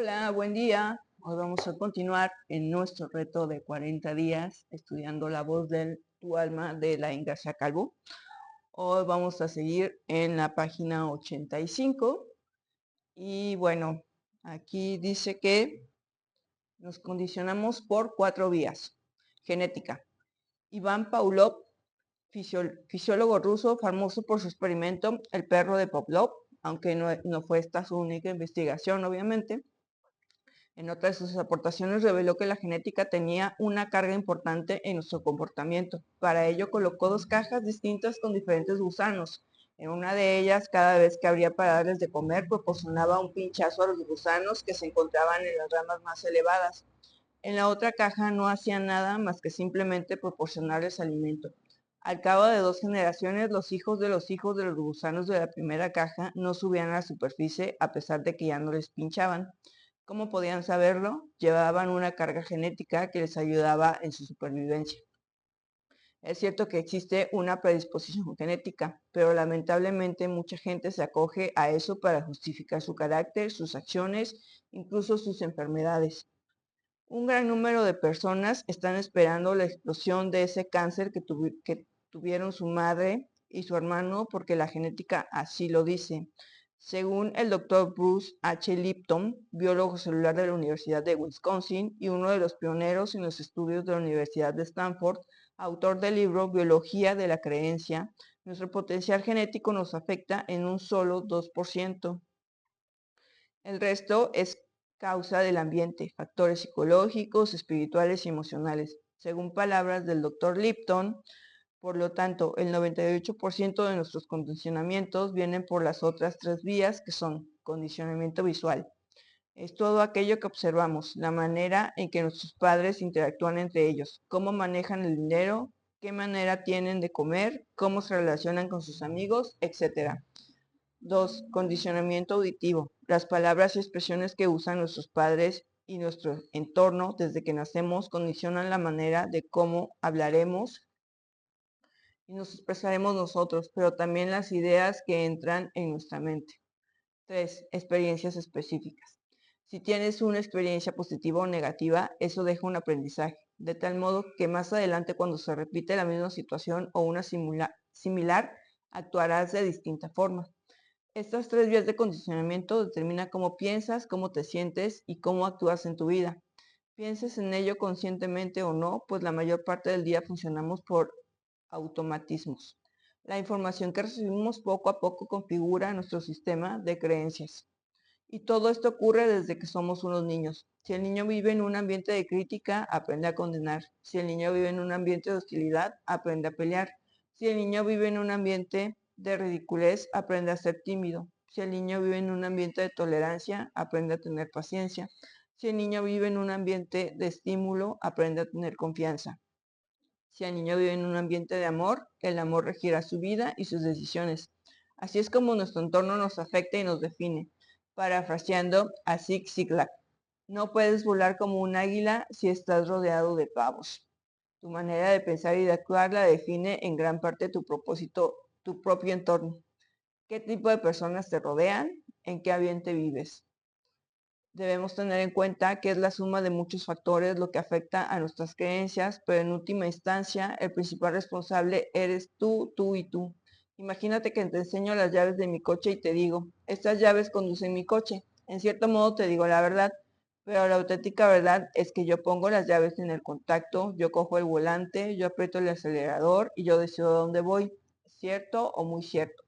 Hola, buen día. Hoy vamos a continuar en nuestro reto de 40 días estudiando la voz de tu alma de la García Calvo. Hoy vamos a seguir en la página 85 y bueno, aquí dice que nos condicionamos por 4 vías. Genética. Iván Pavlov, fisiólogo ruso, famoso por su experimento El perro de Pavlov, aunque no fue esta su única investigación, obviamente. En otra de sus aportaciones reveló que la genética tenía una carga importante en nuestro comportamiento. Para ello colocó 2 cajas distintas con diferentes gusanos. En una de ellas, cada vez que abría para darles de comer, proporcionaba un pinchazo a los gusanos que se encontraban en las ramas más elevadas. En la otra caja no hacía nada más que simplemente proporcionarles alimento. Al cabo de 2 generaciones, los hijos de los gusanos de la primera caja no subían a la superficie a pesar de que ya no les pinchaban. ¿Cómo podían saberlo? Llevaban una carga genética que les ayudaba en su supervivencia. Es cierto que existe una predisposición genética, pero lamentablemente mucha gente se acoge a eso para justificar su carácter, sus acciones, incluso sus enfermedades. Un gran número de personas están esperando la explosión de ese cáncer que tuvieron su madre y su hermano porque la genética así lo dice. Según el doctor Bruce H. Lipton, biólogo celular de la Universidad de Wisconsin y uno de los pioneros en los estudios de la Universidad de Stanford, autor del libro Biología de la Creencia, nuestro potencial genético nos afecta en un solo 2%. El resto es causa del ambiente, factores psicológicos, espirituales y emocionales. Según palabras del doctor Lipton, por lo tanto, el 98% de nuestros condicionamientos vienen por las otras 3 vías que son condicionamiento visual. Es todo aquello que observamos, la manera en que nuestros padres interactúan entre ellos, cómo manejan el dinero, qué manera tienen de comer, cómo se relacionan con sus amigos, etc. 2. Condicionamiento auditivo. Las palabras y expresiones que usan nuestros padres y nuestro entorno desde que nacemos condicionan la manera de cómo hablaremos y nos expresaremos nosotros, pero también las ideas que entran en nuestra mente. 3. Experiencias específicas. Si tienes una experiencia positiva o negativa, eso deja un aprendizaje, de tal modo que más adelante cuando se repite la misma situación o una similar, actuarás de distinta forma. Estas 3 vías de condicionamiento determinan cómo piensas, cómo te sientes y cómo actúas en tu vida. Pienses en ello conscientemente o no, pues la mayor parte del día funcionamos por automatismos. La información que recibimos poco a poco configura nuestro sistema de creencias. Y todo esto ocurre desde que somos unos niños. Si el niño vive en un ambiente de crítica, aprende a condenar. Si el niño vive en un ambiente de hostilidad, aprende a pelear. Si el niño vive en un ambiente de ridiculez, aprende a ser tímido. Si el niño vive en un ambiente de tolerancia, aprende a tener paciencia. Si el niño vive en un ambiente de estímulo, aprende a tener confianza. Si el niño vive en un ambiente de amor, el amor regirá su vida y sus decisiones. Así es como nuestro entorno nos afecta y nos define. Parafraseando a Zig Ziglar, no puedes volar como un águila si estás rodeado de pavos. Tu manera de pensar y de actuar la define en gran parte tu propósito, tu propio entorno. ¿Qué tipo de personas te rodean? ¿En qué ambiente vives? Debemos tener en cuenta que es la suma de muchos factores lo que afecta a nuestras creencias, pero en última instancia el principal responsable eres tú y tú. Imagínate que te enseño las llaves de mi coche y te digo, estas llaves conducen mi coche. En cierto modo te digo la verdad, pero la auténtica verdad es que yo pongo las llaves en el contacto, yo cojo el volante, yo aprieto el acelerador y yo decido dónde voy. ¿Cierto o muy cierto?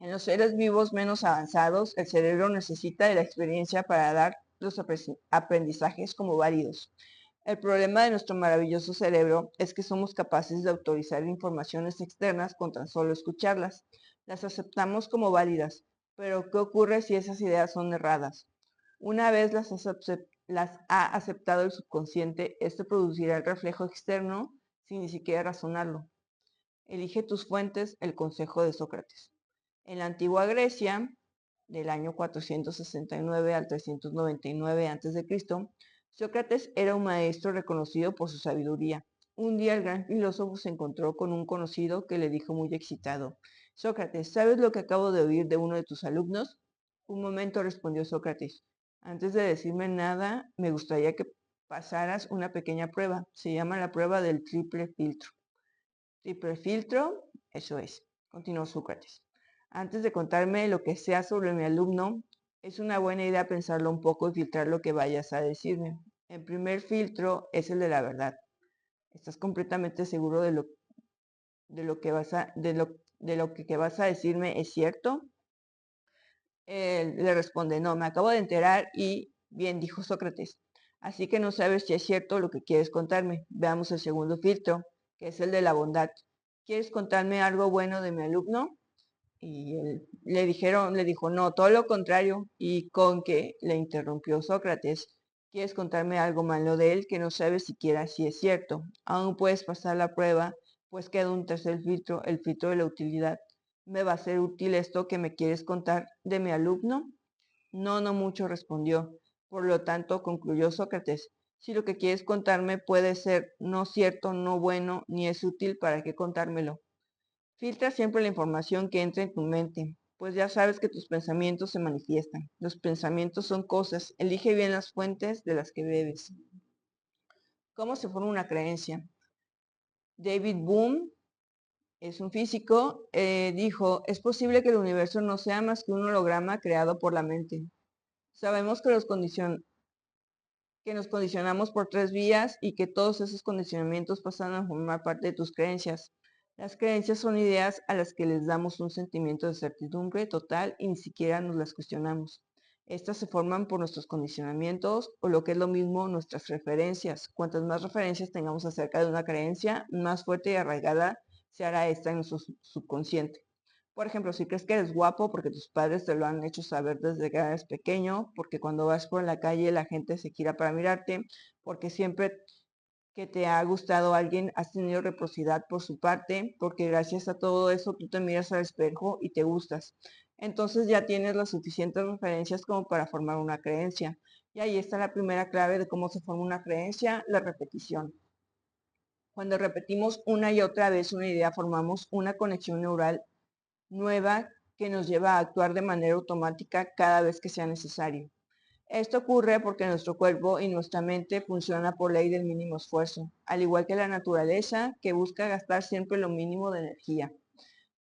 En los seres vivos menos avanzados, el cerebro necesita de la experiencia para dar los aprendizajes como válidos. El problema de nuestro maravilloso cerebro es que somos capaces de autorizar informaciones externas con tan solo escucharlas. Las aceptamos como válidas, pero ¿qué ocurre si esas ideas son erradas? Una vez las ha aceptado el subconsciente, esto producirá el reflejo externo sin ni siquiera razonarlo. Elige tus fuentes, el consejo de Sócrates. En la antigua Grecia, del año 469 al 399 a.C., Sócrates era un maestro reconocido por su sabiduría. Un día el gran filósofo se encontró con un conocido que le dijo muy excitado, Sócrates, ¿sabes lo que acabo de oír de uno de tus alumnos? Un momento, respondió Sócrates. Antes de decirme nada, me gustaría que pasaras una pequeña prueba. Se llama la prueba del triple filtro. Triple filtro, eso es, continuó Sócrates. Antes de contarme lo que sea sobre mi alumno, es una buena idea pensarlo un poco y filtrar lo que vayas a decirme. El primer filtro es el de la verdad. ¿Estás completamente seguro de lo que vas a decirme es cierto? Él le responde, no, me acabo de enterar y bien, dijo Sócrates. Así que no sabes si es cierto lo que quieres contarme. Veamos el segundo filtro, que es el de la bondad. ¿Quieres contarme algo bueno de mi alumno? Y él le dijo, no, todo lo contrario. Y con que le interrumpió Sócrates, ¿quieres contarme algo malo de él que no sabes siquiera si es cierto? Aún puedes pasar la prueba, pues queda un tercer filtro, el filtro de la utilidad. ¿Me va a ser útil esto que me quieres contar de mi alumno? No, no mucho, respondió. Por lo tanto, concluyó Sócrates, si lo que quieres contarme puede ser no cierto, no bueno, ni es útil, ¿para qué contármelo? Filtra siempre la información que entra en tu mente, pues ya sabes que tus pensamientos se manifiestan. Los pensamientos son cosas, elige bien las fuentes de las que bebes. ¿Cómo se forma una creencia? David Bohm es un físico, dijo, es posible que el universo no sea más que un holograma creado por la mente. Sabemos que nos condicionamos por tres vías y que todos esos condicionamientos pasan a formar parte de tus creencias. Las creencias son ideas a las que les damos un sentimiento de certidumbre total y ni siquiera nos las cuestionamos. Estas se forman por nuestros condicionamientos o lo que es lo mismo, nuestras referencias. Cuantas más referencias tengamos acerca de una creencia, más fuerte y arraigada se hará esta en nuestro subconsciente. Por ejemplo, si crees que eres guapo porque tus padres te lo han hecho saber desde que eres pequeño, porque cuando vas por la calle la gente se gira para mirarte, porque siempre que te ha gustado alguien has tenido reciprocidad por su parte, porque gracias a todo eso tú te miras al espejo y te gustas. Entonces ya tienes las suficientes referencias como para formar una creencia. Y ahí está la primera clave de cómo se forma una creencia, la repetición. Cuando repetimos una y otra vez una idea, formamos una conexión neural nueva que nos lleva a actuar de manera automática cada vez que sea necesario. Esto ocurre porque nuestro cuerpo y nuestra mente funcionan por ley del mínimo esfuerzo, al igual que la naturaleza que busca gastar siempre lo mínimo de energía.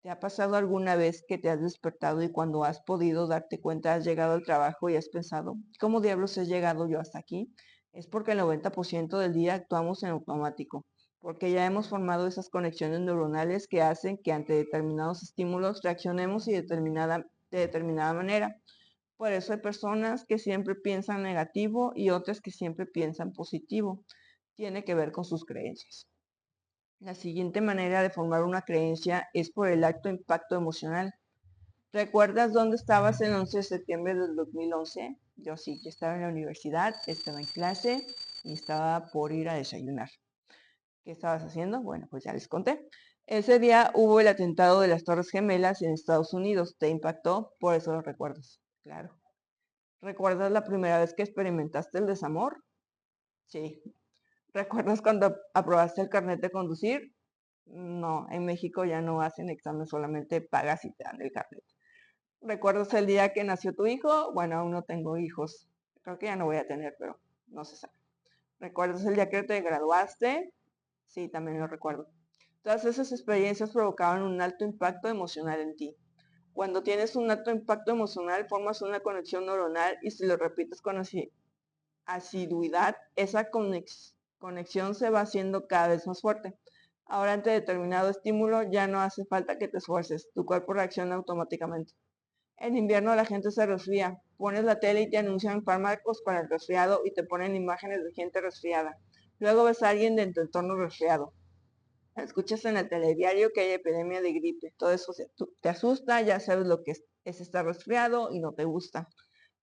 ¿Te ha pasado alguna vez que te has despertado y cuando has podido darte cuenta has llegado al trabajo y has pensado, ¿cómo diablos he llegado yo hasta aquí? Es porque el 90% del día actuamos en automático, porque ya hemos formado esas conexiones neuronales que hacen que ante determinados estímulos reaccionemos de determinada manera. Por eso hay personas que siempre piensan negativo y otras que siempre piensan positivo. Tiene que ver con sus creencias. La siguiente manera de formar una creencia es por el acto impacto emocional. ¿Recuerdas dónde estabas el 11 de septiembre del 2011? Yo sí, yo estaba en la universidad, estaba en clase y estaba por ir a desayunar. ¿Qué estabas haciendo? Bueno, pues ya les conté. Ese día hubo el atentado de las Torres Gemelas en Estados Unidos. ¿Te impactó? Por eso lo recuerdas. Claro. ¿Recuerdas la primera vez que experimentaste el desamor? Sí. ¿Recuerdas cuando aprobaste el carnet de conducir? No, en México ya no hacen examen, solamente pagas y te dan el carnet. ¿Recuerdas el día que nació tu hijo? Bueno, aún no tengo hijos. Creo que ya no voy a tener, pero no se sabe. ¿Recuerdas el día que te graduaste? Sí, también lo recuerdo. Todas esas experiencias provocaban un alto impacto emocional en ti. Cuando tienes un alto impacto emocional, formas una conexión neuronal y si lo repites con asiduidad, esa conexión se va haciendo cada vez más fuerte. Ahora ante determinado estímulo ya no hace falta que te esfuerces, tu cuerpo reacciona automáticamente. En invierno la gente se resfría, pones la tele y te anuncian fármacos para el resfriado y te ponen imágenes de gente resfriada. Luego ves a alguien de tu entorno resfriado. Escuchas en el telediario que hay epidemia de gripe. Todo eso te asusta, ya sabes lo que es estar resfriado y no te gusta.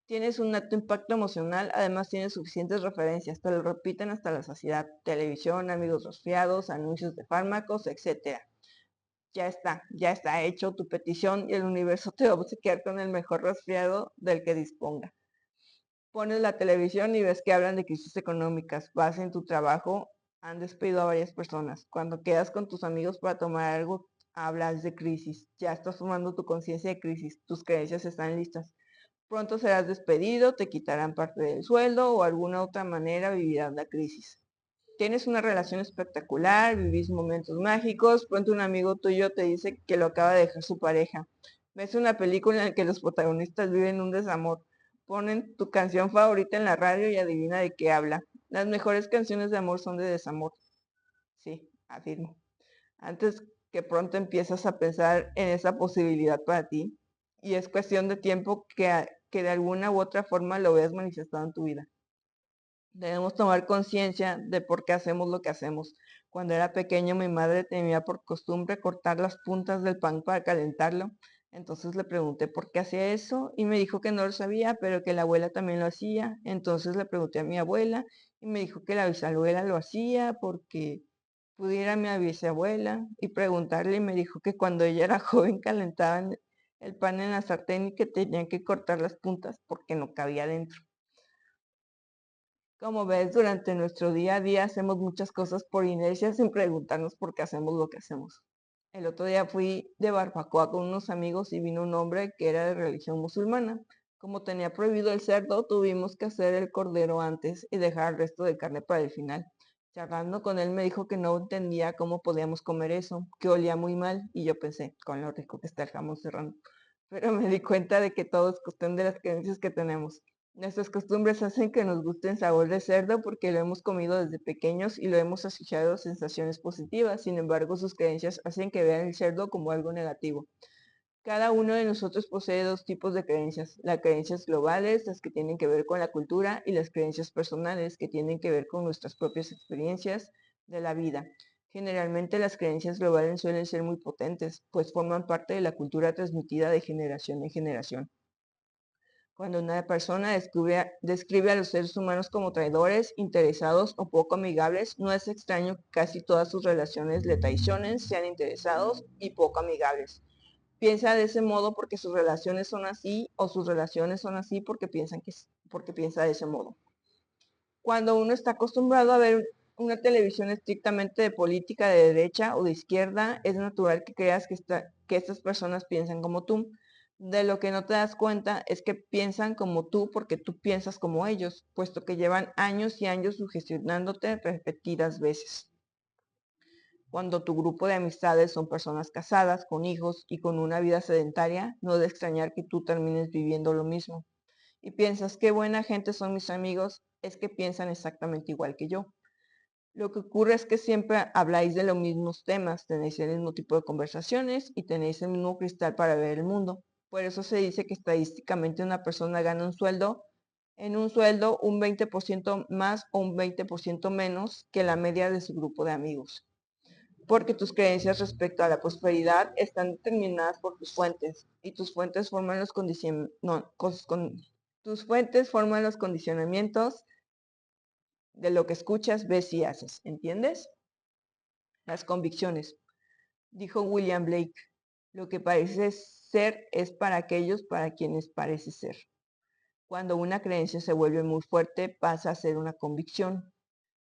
Tienes un alto impacto emocional, además tienes suficientes referencias, te lo repiten hasta la saciedad. Televisión, amigos resfriados, anuncios de fármacos, etc. Ya está hecho tu petición y el universo te va a obsequiar con el mejor resfriado del que disponga. Pones la televisión y ves que hablan de crisis económicas. Vas en tu trabajo, han despedido a varias personas. Cuando quedas con tus amigos para tomar algo, hablas de crisis. Ya estás formando tu conciencia de crisis. Tus creencias están listas. Pronto serás despedido, te quitarán parte del sueldo o alguna otra manera vivirás la crisis. Tienes una relación espectacular, vivís momentos mágicos, pronto un amigo tuyo te dice que lo acaba de dejar su pareja. Ves una película en la que los protagonistas viven un desamor. Ponen tu canción favorita en la radio y adivina de qué habla. Las mejores canciones de amor son de desamor. Sí, afirmo. Antes que pronto empiezas a pensar en esa posibilidad para ti y es cuestión de tiempo que de alguna u otra forma lo veas manifestado en tu vida. Debemos tomar conciencia de por qué hacemos lo que hacemos. Cuando era pequeño, mi madre tenía por costumbre cortar las puntas del pan para calentarlo. Entonces le pregunté por qué hacía eso y me dijo que no lo sabía, pero que la abuela también lo hacía. Entonces le pregunté a mi abuela y me dijo que la bisabuela lo hacía porque pudiera a mi bisabuela y preguntarle y me dijo que cuando ella era joven calentaban el pan en la sartén y que tenían que cortar las puntas porque no cabía dentro. Como ves, durante nuestro día a día hacemos muchas cosas por inercia sin preguntarnos por qué hacemos lo que hacemos. El otro día fui de barbacoa con unos amigos y vino un hombre que era de religión musulmana. Como tenía prohibido el cerdo, tuvimos que hacer el cordero antes y dejar el resto de carne para el final. Charlando con él me dijo que no entendía cómo podíamos comer eso, que olía muy mal y yo pensé, con lo rico que está el jamón serrano. Pero me di cuenta de que todo es cuestión de las creencias que tenemos. Nuestras costumbres hacen que nos guste el sabor de cerdo porque lo hemos comido desde pequeños y lo hemos asociado a sensaciones positivas. Sin embargo, sus creencias hacen que vean el cerdo como algo negativo. Cada uno de nosotros posee dos tipos de creencias. Las creencias globales, las que tienen que ver con la cultura, y las creencias personales, que tienen que ver con nuestras propias experiencias de la vida. Generalmente las creencias globales suelen ser muy potentes, pues forman parte de la cultura transmitida de generación en generación. Cuando una persona describe a los seres humanos como traidores, interesados o poco amigables, no es extraño que casi todas sus relaciones le traicionen, sean interesados y poco amigables. Piensa de ese modo porque sus relaciones son así o sus relaciones son así porque piensa de ese modo. Cuando uno está acostumbrado a ver una televisión estrictamente de política de derecha o de izquierda, es natural que creas que estas personas piensan como tú. De lo que no te das cuenta es que piensan como tú porque tú piensas como ellos, puesto que llevan años y años sugestionándote repetidas veces. Cuando tu grupo de amistades son personas casadas, con hijos y con una vida sedentaria, no de extrañar que tú termines viviendo lo mismo. Y piensas, qué buena gente son mis amigos, es que piensan exactamente igual que yo. Lo que ocurre es que siempre habláis de los mismos temas, tenéis el mismo tipo de conversaciones y tenéis el mismo cristal para ver el mundo. Por eso se dice que estadísticamente una persona gana un sueldo un 20% más o un 20% menos que la media de su grupo de amigos. Porque tus creencias respecto a la prosperidad están determinadas por tus fuentes y tus fuentes forman tus fuentes forman los condicionamientos de lo que escuchas, ves y haces. ¿Entiendes? Las convicciones. Dijo William Blake, lo que parece ser es para aquellos para quienes parece ser. Cuando una creencia se vuelve muy fuerte, pasa a ser una convicción.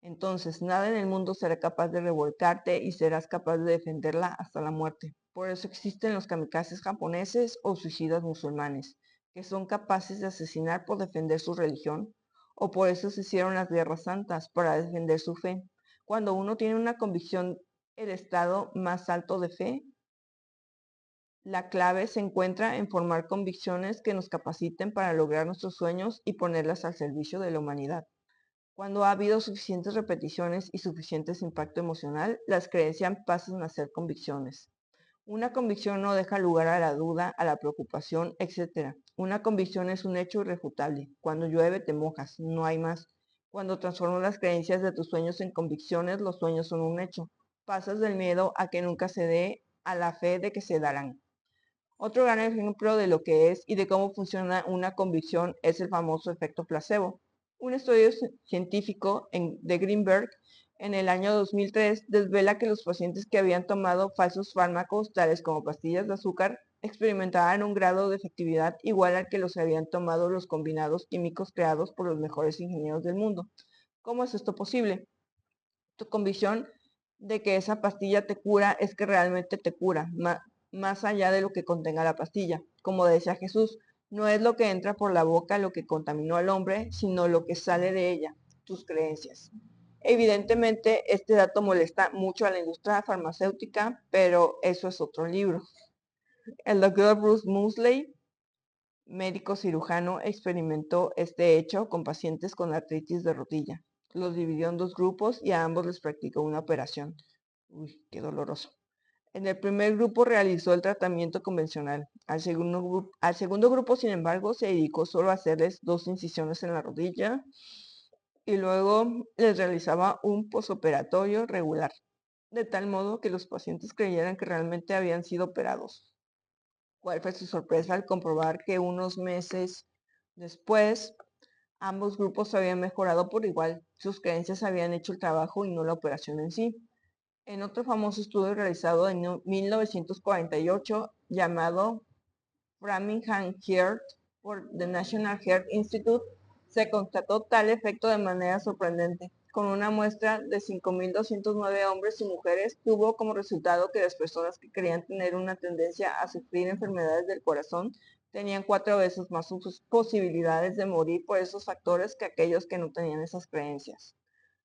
Entonces, nada en el mundo será capaz de revolcarte y serás capaz de defenderla hasta la muerte. Por eso existen los kamikazes japoneses o suicidas musulmanes, que son capaces de asesinar por defender su religión, o por eso se hicieron las guerras santas, para defender su fe. Cuando uno tiene una convicción, el estado más alto de fe, la clave se encuentra en formar convicciones que nos capaciten para lograr nuestros sueños y ponerlas al servicio de la humanidad. Cuando ha habido suficientes repeticiones y suficientes impacto emocional, las creencias pasan a ser convicciones. Una convicción no deja lugar a la duda, a la preocupación, etc. Una convicción es un hecho irrefutable. Cuando llueve te mojas, no hay más. Cuando transformas las creencias de tus sueños en convicciones, los sueños son un hecho. Pasas del miedo a que nunca se dé a la fe de que se darán. Otro gran ejemplo de lo que es y de cómo funciona una convicción es el famoso efecto placebo. Un estudio científico de Greenberg en el año 2003 desvela que los pacientes que habían tomado falsos fármacos, tales como pastillas de azúcar, experimentaban un grado de efectividad igual al que los habían tomado los combinados químicos creados por los mejores ingenieros del mundo. ¿Cómo es esto posible? Tu convicción de que esa pastilla te cura es que realmente te cura, más allá de lo que contenga la pastilla. Como decía Jesús, No es lo que entra por la boca lo que contaminó al hombre, sino lo que sale de ella, tus creencias. Evidentemente, este dato molesta mucho a la industria farmacéutica, pero eso es otro libro. El doctor Bruce Musley, médico cirujano, experimentó este hecho con pacientes con artritis de rodilla. Los dividió en dos grupos y a ambos les practicó una operación. Uy, qué doloroso. En el primer grupo realizó el tratamiento convencional. Al segundo grupo, sin embargo, se dedicó solo a hacerles 2 incisiones en la rodilla y luego les realizaba un posoperatorio regular, de tal modo que los pacientes creyeran que realmente habían sido operados. ¿Cuál fue su sorpresa al comprobar que unos meses después ambos grupos habían mejorado por igual? Sus creencias habían hecho el trabajo y no la operación en sí. En otro famoso estudio realizado en 1948 llamado Framingham Heart por the National Heart Institute, se constató tal efecto de manera sorprendente. Con una muestra de 5.209 hombres y mujeres, tuvo como resultado que las personas que creían tener una tendencia a sufrir enfermedades del corazón tenían 4 veces más posibilidades de morir por esos factores que aquellos que no tenían esas creencias.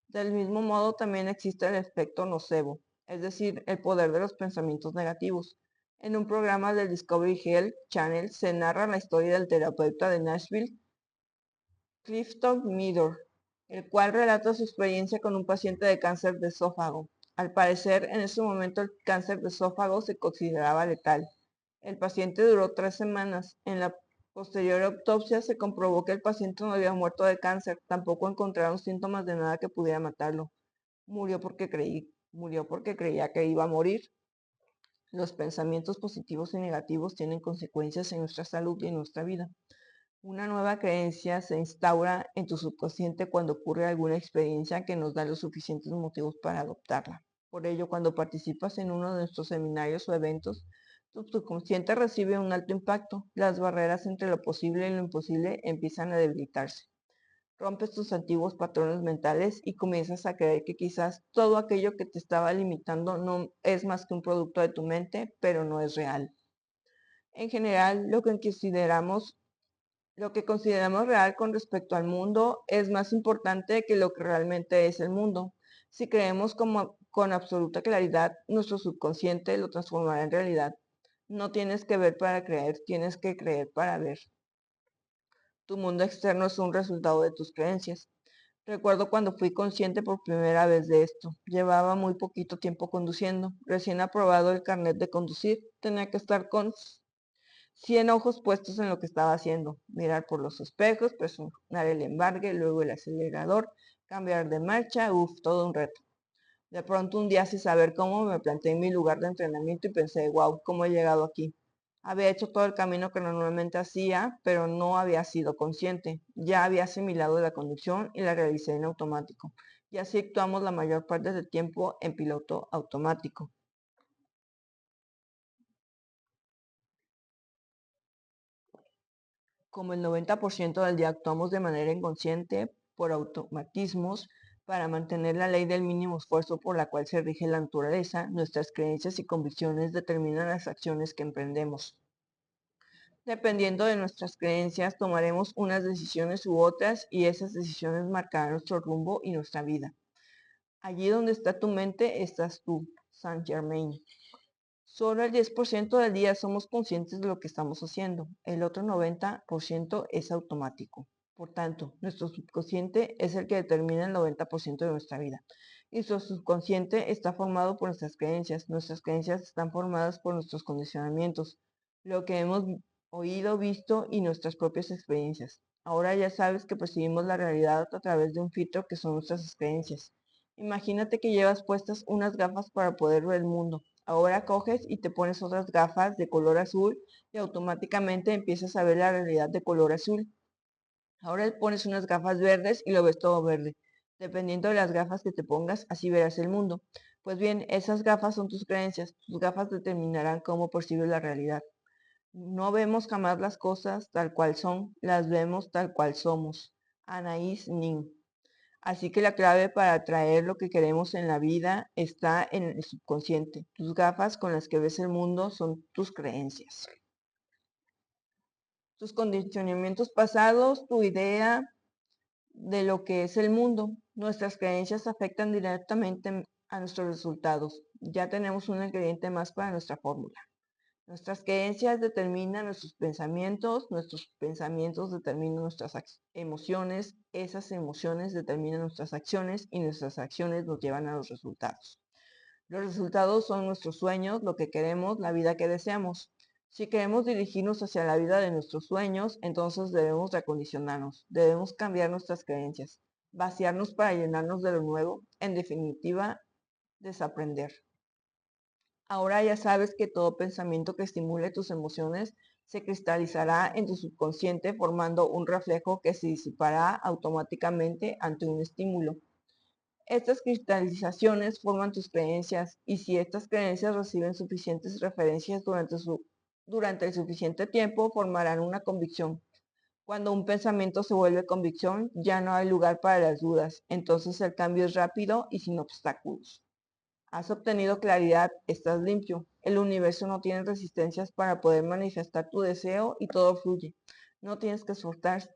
Del mismo modo, también existe el efecto nocebo, es decir, el poder de los pensamientos negativos. En un programa del Discovery Health Channel se narra la historia del terapeuta de Nashville, Clifton Meador, el cual relata su experiencia con un paciente de cáncer de esófago. Al parecer, en ese momento el cáncer de esófago se consideraba letal. El paciente duró 3 semanas. En la posterior autopsia se comprobó que el paciente no había muerto de cáncer, tampoco encontraron síntomas de nada que pudiera matarlo. Murió porque creía que iba a morir. Los pensamientos positivos y negativos tienen consecuencias en nuestra salud y en nuestra vida. Una nueva creencia se instaura en tu subconsciente cuando ocurre alguna experiencia que nos da los suficientes motivos para adoptarla. Por ello, cuando participas en uno de nuestros seminarios o eventos, tu subconsciente recibe un alto impacto. Las barreras entre lo posible y lo imposible empiezan a debilitarse. Rompes tus antiguos patrones mentales y comienzas a creer que quizás todo aquello que te estaba limitando no es más que un producto de tu mente, pero no es real. En general, lo que consideramos real con respecto al mundo es más importante que lo que realmente es el mundo. Si creemos con absoluta claridad, nuestro subconsciente lo transformará en realidad. No tienes que ver para creer, tienes que creer para ver. Tu mundo externo es un resultado de tus creencias. Recuerdo cuando fui consciente por primera vez de esto. Llevaba muy poquito tiempo conduciendo. Recién aprobado el carnet de conducir. Tenía que estar con 100 ojos puestos en lo que estaba haciendo. Mirar por los espejos, presionar el embargue, luego el acelerador, cambiar de marcha. Todo un reto. De pronto un día sin saber cómo me planté en mi lugar de entrenamiento y pensé, wow, ¿cómo he llegado aquí? Había hecho todo el camino que normalmente hacía, pero no había sido consciente. Ya había asimilado la conducción y la realicé en automático. Y así actuamos la mayor parte del tiempo en piloto automático. Como el 90% del día actuamos de manera inconsciente por automatismos para mantener la ley del mínimo esfuerzo por la cual se rige la naturaleza, nuestras creencias y convicciones determinan las acciones que emprendemos. Dependiendo de nuestras creencias, tomaremos unas decisiones u otras y esas decisiones marcarán nuestro rumbo y nuestra vida. Allí donde está tu mente, estás tú, Saint Germain. Solo el 10% del día somos conscientes de lo que estamos haciendo. El otro 90% es automático. Por tanto, nuestro subconsciente es el que determina el 90% de nuestra vida. Y nuestro subconsciente está formado por nuestras creencias. Nuestras creencias están formadas por nuestros condicionamientos, lo que hemos oído, visto y nuestras propias experiencias. Ahora ya sabes que percibimos la realidad a través de un filtro que son nuestras creencias. Imagínate que llevas puestas unas gafas para poder ver el mundo. Ahora coges y te pones otras gafas de color azul y automáticamente empiezas a ver la realidad de color azul. Ahora le pones unas gafas verdes y lo ves todo verde. Dependiendo de las gafas que te pongas, así verás el mundo. Pues bien, esas gafas son tus creencias. Tus gafas determinarán cómo percibes la realidad. No vemos jamás las cosas tal cual son, las vemos tal cual somos. Anaïs Nin. Así que la clave para atraer lo que queremos en la vida está en el subconsciente. Tus gafas con las que ves el mundo son tus creencias. tus condicionamientos pasados, tu idea de lo que es el mundo. Nuestras creencias afectan directamente a nuestros resultados. Ya tenemos un ingrediente más para nuestra fórmula. Nuestras creencias determinan nuestros pensamientos determinan nuestras emociones, esas emociones determinan nuestras acciones y nuestras acciones nos llevan a los resultados. Los resultados son nuestros sueños, lo que queremos, la vida que deseamos. Si queremos dirigirnos hacia la vida de nuestros sueños, entonces debemos recondicionarnos, debemos cambiar nuestras creencias, vaciarnos para llenarnos de lo nuevo, en definitiva, desaprender. Ahora ya sabes que todo pensamiento que estimule tus emociones se cristalizará en tu subconsciente formando un reflejo que se disipará automáticamente ante un estímulo. Estas cristalizaciones forman tus creencias y si estas creencias reciben suficientes referencias durante el suficiente tiempo, formarán una convicción. Cuando un pensamiento se vuelve convicción, ya no hay lugar para las dudas. Entonces el cambio es rápido y sin obstáculos. Has obtenido claridad, estás limpio. El universo no tiene resistencias para poder manifestar tu deseo y todo fluye. No tienes que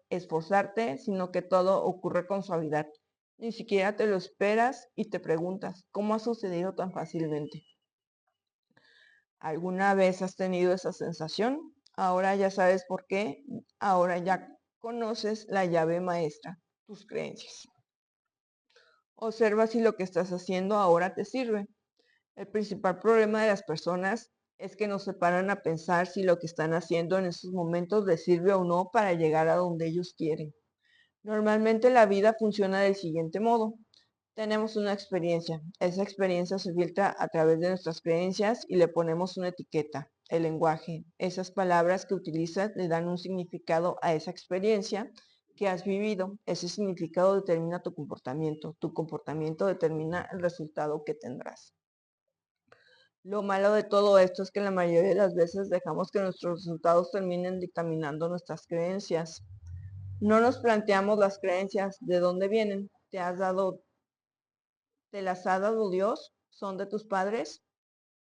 esforzarte, sino que todo ocurre con suavidad. Ni siquiera te lo esperas y te preguntas, ¿cómo ha sucedido tan fácilmente? ¿Alguna vez has tenido esa sensación? Ahora ya sabes por qué. Ahora ya conoces la llave maestra, tus creencias. Observa si lo que estás haciendo ahora te sirve. El principal problema de las personas es que no se paran a pensar si lo que están haciendo en esos momentos les sirve o no para llegar a donde ellos quieren. Normalmente la vida funciona del siguiente modo. Tenemos una experiencia. Esa experiencia se filtra a través de nuestras creencias y le ponemos una etiqueta, el lenguaje. Esas palabras que utilizas le dan un significado a esa experiencia que has vivido. Ese significado determina tu comportamiento determina el resultado que tendrás. Lo malo de todo esto es que la mayoría de las veces dejamos que nuestros resultados terminen dictaminando nuestras creencias. No nos planteamos las creencias, ¿de dónde vienen? ¿Te las ha dado Dios? ¿Son de tus padres?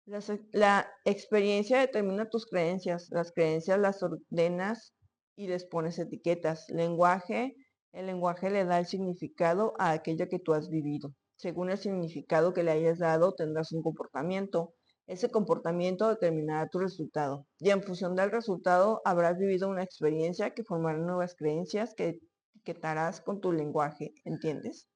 La experiencia determina tus creencias. Las creencias las ordenas y les pones etiquetas. El lenguaje le da el significado a aquello que tú has vivido. Según el significado que le hayas dado, tendrás un comportamiento. Ese comportamiento determinará tu resultado. Y en función del resultado, habrás vivido una experiencia que formará nuevas creencias que etiquetarás con tu lenguaje. ¿Entiendes?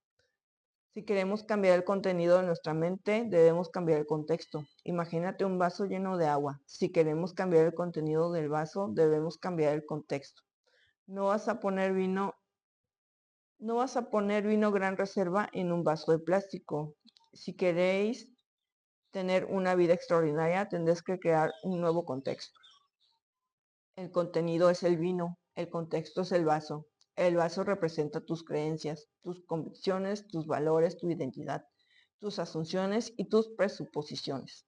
Si queremos cambiar el contenido de nuestra mente, debemos cambiar el contexto. Imagínate un vaso lleno de agua. Si queremos cambiar el contenido del vaso, debemos cambiar el contexto. No vas a poner vino Gran Reserva en un vaso de plástico. Si queréis tener una vida extraordinaria, tendréis que crear un nuevo contexto. El contenido es el vino, el contexto es el vaso. El vaso representa tus creencias, tus convicciones, tus valores, tu identidad, tus asunciones y tus presuposiciones.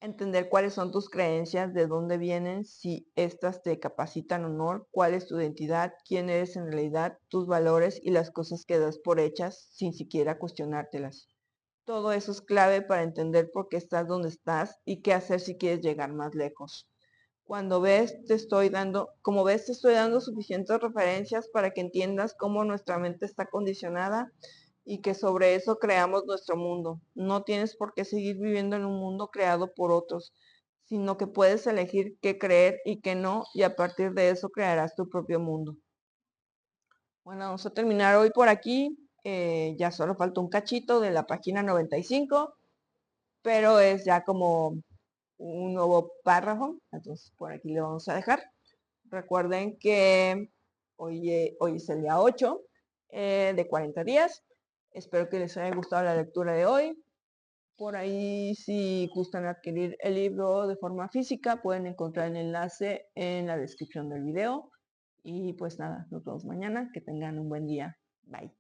Entender cuáles son tus creencias, de dónde vienen, si éstas te capacitan o no, cuál es tu identidad, quién eres en realidad, tus valores y las cosas que das por hechas sin siquiera cuestionártelas. Todo eso es clave para entender por qué estás donde estás y qué hacer si quieres llegar más lejos. Como ves, te estoy dando suficientes referencias para que entiendas cómo nuestra mente está condicionada y que sobre eso creamos nuestro mundo. No tienes por qué seguir viviendo en un mundo creado por otros, sino que puedes elegir qué creer y qué no, y a partir de eso crearás tu propio mundo. Bueno, vamos a terminar hoy por aquí. Ya solo falta un cachito de la página 95, pero es ya como un nuevo párrafo, entonces por aquí le vamos a dejar. Recuerden que hoy es el día 8 de 40 días. Espero que les haya gustado la lectura de hoy. Por ahí, si gustan adquirir el libro de forma física, pueden encontrar el enlace en la descripción del video. Y pues nada, nos vemos mañana. Que tengan un buen día. Bye.